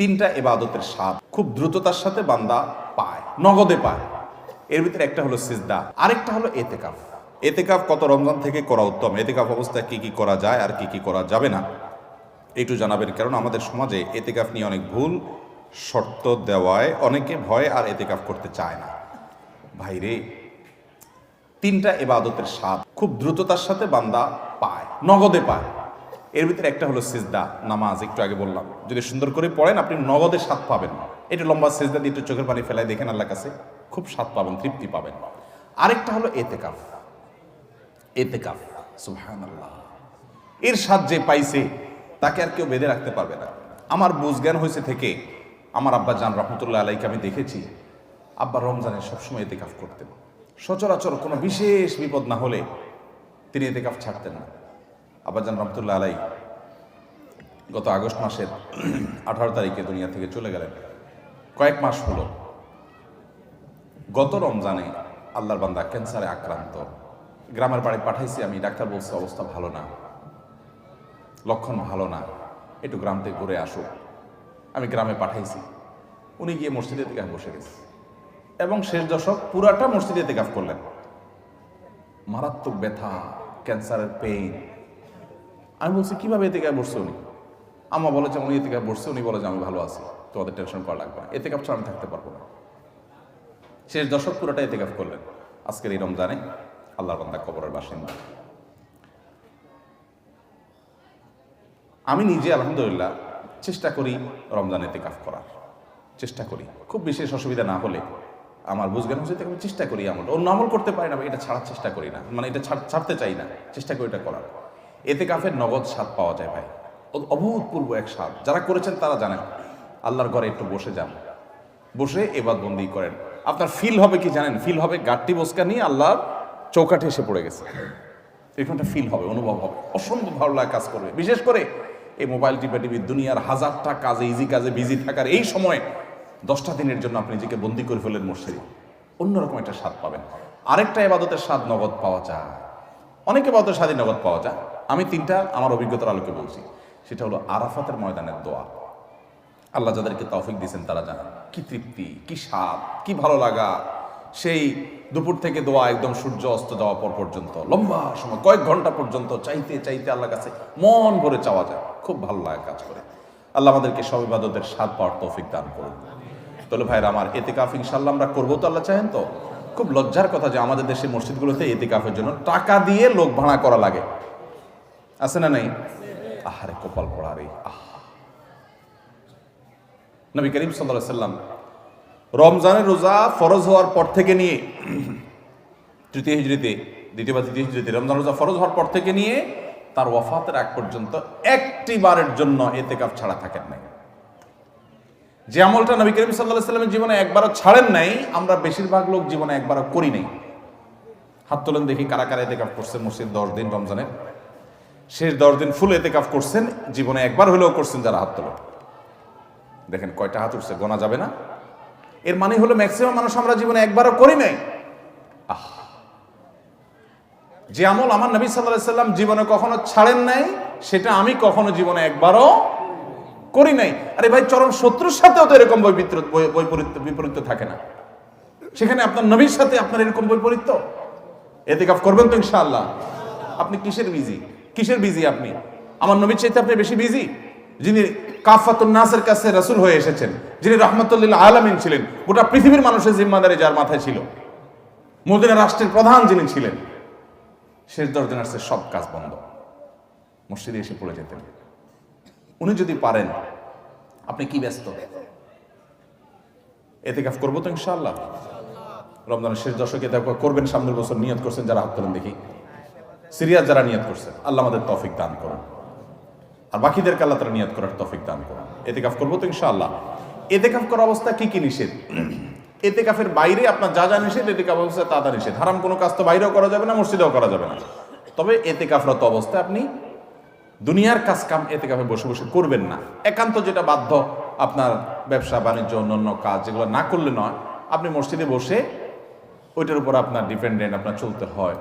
তিনটা ইবাদতের স্বাদ খুব দ্রুততার সাথে বান্দা পায়, নগদে পায়। এর ভিতরে একটা হলো সিজদা, আরেকটা হলো এতেকাফ। এতেকাফ কত রমজান থেকে করা উত্তম, এতেকাফ অবস্থায় কি কি করা যায় আর কি কি করা যাবে না একটু জানাবেন। কারণ আমাদের সমাজে এতেকাফ নিয়ে অনেক ভুল শর্ত দেওয়ায় অনেকে ভয় আর এতেকাফ করতে চায় না। ভাইরে, তিনটা ইবাদতের স্বাদ খুব দ্রুততার সাথে বান্দা পায়, নগদে পায়। এর ভিতরে একটা হলো সিজদা, নামাজ। একটু আগে বললাম, যদি সুন্দর করে পড়েন আপনি নগদে স্বাদ পাবেন। একটু লম্বা সিজদা দিয়ে একটু চোখের পানি ফেলায় দেখেন, আল্লাহর কাছে খুব স্বাদ পাবেন, তৃপ্তি পাবেন। আরেকটা হলো এতেকাফ। এতেকাফ, সুবহানাল্লাহ, এর স্বাদ যে পাইছে তাকে আর কেউ বেঁধে রাখতে পারবে না। আমার বুঝ জ্ঞান হয়েছে থেকে আমার আব্বা জান রহমতুল্লাহ আলাইকে আমি দেখেছি, আব্বা রমজানে সবসময় এতেকাফ করতেন। সচরাচর কোনো বিশেষ বিপদ না হলে তিনি এতেকাফ ছাড়তেন না। আব্বাজান রহমতুল্লাহ আলাই গত আগস্ট মাসের 18 তারিখে দুনিয়া থেকে চলে গেলেন। কয়েক মাস হলো। গত রমজানে আল্লাহর বান্দা ক্যান্সারে আক্রান্ত, গ্রামের বাড়ি পাঠাইছি আমি। ডাক্তার বলছে অবস্থা ভালো না, লক্ষণ ভালো না, একটু গ্রাম থেকে ঘুরে আসো। আমি গ্রামে পাঠাইছি। উনি গিয়ে মসজিদে এতেকাফ বসে গেছে এবং শেষ দশক পুরাটা মসজিদে এতেকাফ করলেন। মারাত্মক ব্যথা, ক্যান্সারের পেইন। আমি বলছি কিভাবে এতেকাফ বসছে উনি? আম্মা বলে যে উনি এতেকাফ বসছে, উনি বলে যে আমি ভালো আছি, তোমাদের টেনশন করা লাগবে না, এতেকাফ ছাড়া আমি থাকতে পারবো না। শেষ দশক পুরোটা এতেকাফ করলেন। আজকের এই রমজানে আল্লাহর বান্দা কবরের বাসিন্দা। আমি নিজে আলহামদুলিল্লাহ চেষ্টা করি রমজান এতেকাফ করার, চেষ্টা করি। খুব বিশেষ অসুবিধা না হলে আমার বুঝজ্ঞান হচ্ছে আমি চেষ্টা করি। আমল অন্য আমল করতে পারি না, এটা ছাড়ার চেষ্টা করি না, মানে এটা ছাড়তে চাই না, চেষ্টা করি এটা করার। এতেকাফের নগদ স্বাদ পাওয়া যায় ভাই, অভূতপূর্ব এক স্বাদ। যারা করেছেন তারা জানেন। আল্লাহর ঘরে একটু বসে যান, বসে ইবাদতবন্দি করেন। আপনার ফিল হবে কি জানেন? ফিল হবে গাট্টি বসকা নিয়ে আল্লাহর চৌকাঠে এসে পড়ে গেছে, এরকমটা ফিল হবে, অনুভব হবে, অসম্ভব ভালো লাগে কাজ করবে। বিশেষ করে এই মোবাইল টিপি দুনিয়ার হাজারটা কাজে, ইজি কাজে বিজি থাকার এই সময় 10টা দিনের জন্য আপনি নিজেকে বন্দি করে ফেলেন মসজিদে, অন্যরকম একটা স্বাদ পাবেন। আরেকটা ইবাদতের স্বাদ নগদ পাওয়া যায়, অনেক ইবাদতের স্বাদই নগদ পাওয়া যায়। আমি তিনটা আমার অভিজ্ঞতার আলোকে বলছি। সেটা হলো আরাফাতের ময়দানের দোয়া। আল্লাহ যাদেরকে তৌফিক দিয়েছেন তারা জানেন কি তৃপ্তি, কি স্বাদ, কি ভালো লাগা। সেই দুপুর থেকে দোয়া একদম সূর্য অস্ত যাওয়া পর পর্যন্ত লম্বা সময়, কয়েক ঘন্টা পর্যন্ত চাইতে চাইতে আল্লাহর কাছে মন ভরে চাওয়া যায়, খুব ভালো লাগে কাজ করে। আল্লাহ আমাদেরকে সব ইবাদতের স্বাদ পাওয়ার তৌফিক দান করুন। তাহলে ভাইরা আমার, এতেকাফ ইনশাআল্লাহ আমরা করবো তো? আল্লাহ চাহেন তো? খুব লজ্জার কথা যে আমাদের দেশের মসজিদগুলোতে এতেকাফের জন্য টাকা দিয়ে লোক ভাড়া করা লাগে, আছে না নাই? আহারে কপাল পড়া রে। নবী করিম সাল্লাল্লাহু আলাইহি সাল্লাম রমজানের রোজা ফরজ হওয়ার পর থেকে নিয়ে তৃতীয় হিজরিতে, দ্বিতীয় বা তৃতীয় হিজরিতে রমজান রোজা ফরজ হওয়ার পর থেকে নিয়ে তার ওয়াফাতের আগ পর্যন্ত একটি বারের জন্য এতেকাফ ছাড়া থাকেন নাই। যে আমলটা নবী করিম সাল্লাল্লাহু আলাইহি সাল্লামের জীবনে একবারও ছাড়েন নাই, আমরা বেশিরভাগ লোক জীবনে একবারও করি নাই। হাত তোলেন দেখি কারা কারা এতেকাফ করছেন মসজিদ 10 দিন রমজানের শেষ 10 দিন ফুল এতেকাফ করছেন, জীবনে একবার হলেও করছেন। যারা হাত তোলেন দেখেন কয়টা হাত উঠছে, গোনা যাবে না। এর মানে হলো ম্যাক্সিমাম মানুষ আমরা জীবনে একবারও করি নাই। যে আমল আমার নবী সাল্লাল্লাহু আলাইহি সাল্লাম জীবনে কখনো ছাড়েন নাই, সেটা আমি কখনো জীবনে একবারও করি নাই। আরে ভাই, চরম শত্রুর সাথেও তো এরকম বিপরীত থাকে না, সেখানে আপনার নবীর সাথে আপনার এরকম বৈপরীত্য। এতেকাফ করবেন তো ইনশাআল্লাহ? আপনি কিসের বিজি? আপনি আমার নবীর চাইতে আপনি বেশি বিজি, যিনি কাফাতুন নাসের কাছে রাসূল হয়ে এসেছেন, যিনি রাহমাতুল লিল আলামিন ছিলেন, গোটা পৃথিবীর মানুষের জিম্মাদারি যার মাথায় ছিল, মদিনা রাষ্ট্রের প্রধান যিনি ছিলেন। শেষ 10 দিন আসছে, সব কাজ বন্ধ, মসজিদে এসে পড়ে যেতেন। উনি যদি পারেন, আপনি কি ব্যস্ত? এতেকাফ করবো তো ইনশাআল্লাহ? রমজানের শেষ দশকে এতেকাফ করবেন। সামনের বছর নিয়ত করছেন যারা, হাত তোলেন দেখি। সিরিয়াস যারা নিয়ত করছেন, আল্লাহ আমাদের তৌফিক দান করুন, আর বাকিদেরকে আল্লাহ তাআলা নিয়ত করার তৌফিক দান করুন। এতেকাফ করবো তো ইনশাআল্লাহ? এতেকাফ করার অবস্থা কি কি নিষেধ? এতেকাফের বাইরে আপনার যা যা নিষেধ, এতেকাফ অবস্থায় তা নিষেধ। হারাম কোনো কাজ তো বাইরেও করা যাবে না, মসজিদেও করা যাবে না। তবে এতেকাফরত অবস্থায় আপনি দুনিয়ার কাজ কাম এতেকাফে বসে বসে করবেন না। একান্ত যেটা বাধ্য, আপনার ব্যবসা বাণিজ্য অন্যান্য কাজ যেগুলো না করলে নয়, আপনি মসজিদে বসে ওইটার উপর আপনার ডিপেন্ডেন্ট, আপনার চলতে হয়।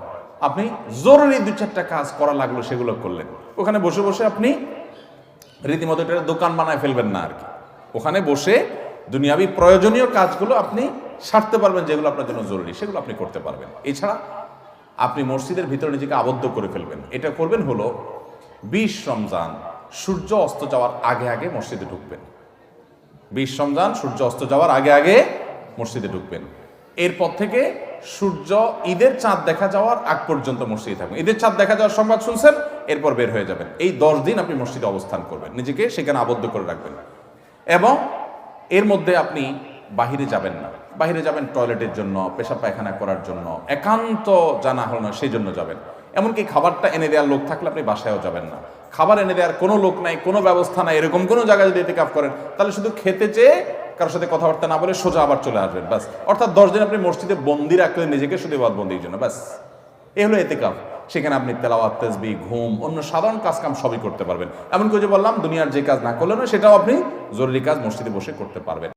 আপনি জরুরি 2-4টা কাজ করা লাগলো, সেগুলো করলেন। ওখানে বসে বসে আপনি রীতিমতো এটা দোকান বানায় ফেলবেন না আর কি। ওখানে বসে দুনিয়াবি প্রয়োজনীয় কাজগুলো আপনি সারতে পারবেন, যেগুলো আপনার জন্য জরুরি সেগুলো আপনি করতে পারবেন। এছাড়া আপনি মসজিদের ভিতরে নিজেকে আবদ্ধ করে ফেলবেন। এটা করবেন হলো 20 রমজান সূর্য অস্ত যাওয়ার আগে আগে মসজিদে ঢুকবেন। 20 রমজান সূর্য অস্ত যাওয়ার আগে আগে মসজিদে ঢুকবেন। এরপর থেকে সূর্য ঈদের চাঁদ দেখা যাওয়ার আগ পর্যন্ত মসজিদে থাকবেন। ঈদের চাঁদ দেখা যাওয়ার সংবাদ শুনছেন, এরপর বের হয়ে যাবেন। এই 10 দিন আপনি মসজিদে অবস্থান করবেন, নিজেকে সেখানে আবদ্ধ করে রাখবেন। এবং এর মধ্যে আপনি বাহিরে যাবেন না। বাহিরে যাবেন টয়লেটের জন্য, পেশাব পায়খানা করার জন্য, একান্ত জানা হলো না সেই জন্য যাবেন। এমনকি খাবারটা এনে দেওয়ার লোক থাকলে আপনি বাসায়ও যাবেন না। খাবার এনে দেওয়ার কোনো লোক নাই, কোনো ব্যবস্থা নাই, এরকম কোনো জায়গায় যদি ইতিকাফ করেন তাহলে শুধু খেতে চেয়ে কারোর সাথে কথাবার্তা না বলে সোজা আবার চলে আসবেন, বাস। অর্থাৎ 10 দিন আপনি মসজিদে বন্দি রাখলেন নিজেকে, শুধু বন্দির জন্য, বাস। এ হলো ইতিকাফ। সেখানে আপনি তেলাওয়াত, তাসবিহ, ঘুম, অন্য সাধারণ কাজকাম সবই করতে পারবেন। এমনকি যে বললাম দুনিয়ার যে কাজ না করলেন সেটাও আপনি জরুরি কাজ মসজিদে বসে করতে পারবেন।